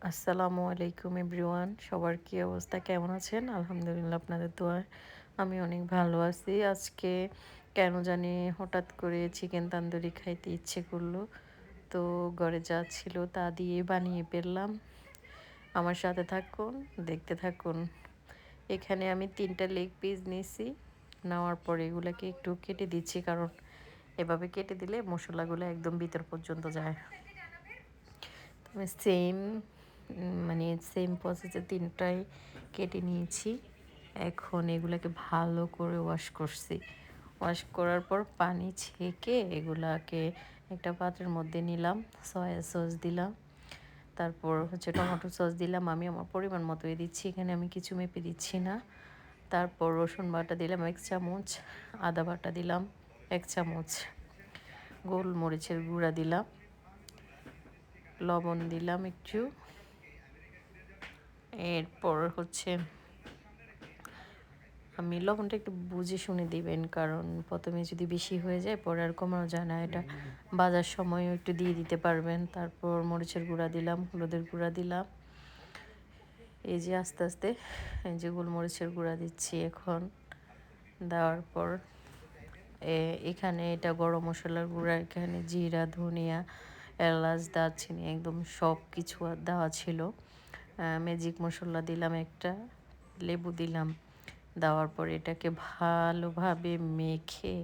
আসসালামু আলাইকুম এভরিওয়ান, সবার কি অবস্থা, কেমন আছেন? আলহামদুলিল্লাহ, আপনাদের দোয়ায় আমি অনেক ভালো আছি। আজকে কেন জানি হঠাৎ করে চিকেন তান্দুরি খাইতে ইচ্ছে করলো, তো ঘরে যা ছিল তা দিয়ে বানিয়ে ফেললাম। আমার সাথে থাকুন, দেখতে থাকুন। এখানে আমি 3টা লেগ পিস নিয়েছি। নেওয়ার পরে এগুলাকে একটু কেটে দিচ্ছি, কারণ এভাবে কেটে দিলে মশলাগুলো একদম ভিতর পর্যন্ত যায়। আমি সেম প্রসেসে 3টাই কেটে নিয়েছি। এখন এগুলাকে ভালো করে ওয়াশ করছি। ওয়াশ করার পর পানি ছেঁকে এগুলাকে একটা পাত্রের মধ্যে নিলাম। সয়া সস দিলাম, তারপর হচ্ছে টমেটো সস দিলাম। আমি আমার পরিমাণ মতোই দিচ্ছি, এখানে আমি কিছু মেপে দিচ্ছি না। তারপর রসুন বাটা দিলাম 1 চামচ, আদা বাটা দিলাম 1 চামচ, গোলমরিচের গুঁড়া দিলাম, লবণ দিলাম একটু। এরপর হচ্ছে আমি লবণটা একটু বুঝে শুনে দিবেন, কারণ প্রথমে যদি বেশি হয়ে যায় পরে আর কমানো যায় না। এটা বাজার সময়ও একটু দিয়ে দিতে পারবেন। তারপর মরিচের গুঁড়া দিলাম, হলুদের গুঁড়া দিলাম। এই যে আস্তে আস্তে এই যে গোলমরিচের গুঁড়া দিচ্ছি এখন। দেওয়ার পর এখানে এটা গরম মশলার গুঁড়া, এখানে জিরা, ধনিয়া, এলাচ, দারচিনি একদম সব কিছু দেওয়া ছিল। ম্যাজিক মশলা দিলাম একটা, লেবু দিলাম। দেওয়ার পর এটাকে ভালোভাবে মেখে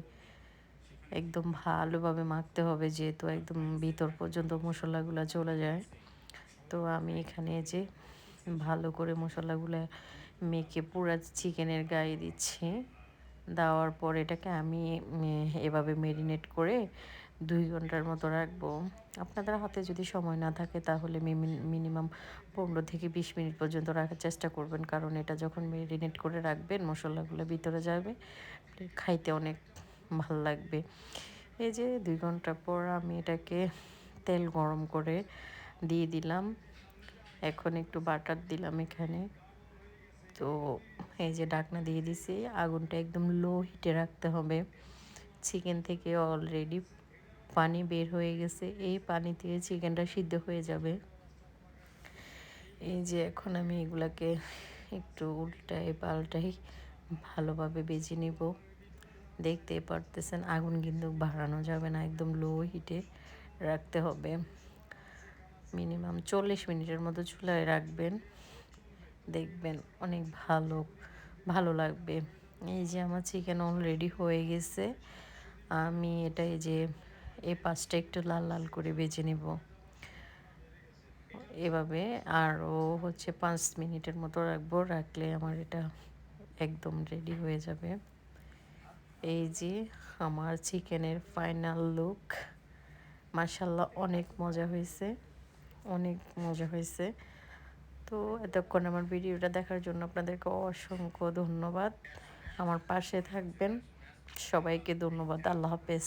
একদম ভালোভাবে মাখতে হবে, যেহেতু একদম ভিতর পর্যন্ত মশলাগুলো চলে যায়। তো আমি এখানে যে ভালো করে মশলাগুলো মেখে পুরা চিকেনের গায়ে দিচ্ছি। দেওয়ার পর এটাকে আমি এভাবে মেরিনেট করে 2 ঘন্টার মতো রাখবো। আপনাদের হাতে যদি সময় না থাকে তাহলে মিনিমাম 15 থেকে 20 মিনিট পর্যন্ত রাখার চেষ্টা করবেন, কারণ এটা যখন মেরিনেট করে রাখবেন মশলাগুলো ভিতরে যাবে, খাইতে অনেক ভালো লাগবে। এই যে 2 ঘন্টা পর আমি এটাকে তেল গরম করে দিয়ে দিলাম। এখন একটু বাটার দিলাম এখানে। তো এই যে ঢাকনা দিয়ে দিছি, আগুনটা একদম লো হিটে রাখতে হবে। চিকেন থেকে অলরেডি পানি বের হয়ে গেছে, এই পানি দিয়ে চিকেনটা সিদ্ধ হয়ে যাবে। এই যে এখন আমি এগুলাকে একটু উল্টাই পাল্টাই ভালোভাবে ভেজে নিব। দেখতেই পারতেছেন আগুন কিন্তু বাড়ানো যাবে না, একদম লো হিটে রাখতে হবে। মিনিমাম 40 মিনিটের মতো চুলায় রাখবেন, দেখবেন অনেক ভালো লাগবে। এই যে আমার চিকেন অলরেডি হয়ে গেছে। আমি এটা এই যে এই পাশটা একটু লাল লাল করে ভেজে নেব এভাবে। আরও হচ্ছে 5 মিনিটের মতো রাখবো, রাখলে আমার এটা একদম রেডি হয়ে যাবে। এই যে আমার চিকেনের ফাইনাল লুক। মাশাআল্লাহ, অনেক মজা হয়েছে, অনেক মজা হয়েছে। তো এতক্ষণ আমার ভিডিওটা দেখার জন্য আপনাদেরকে অসংখ্য ধন্যবাদ। আমার পাশে থাকবেন, সবাইকে ধন্যবাদ। আল্লাহ হাফেজ।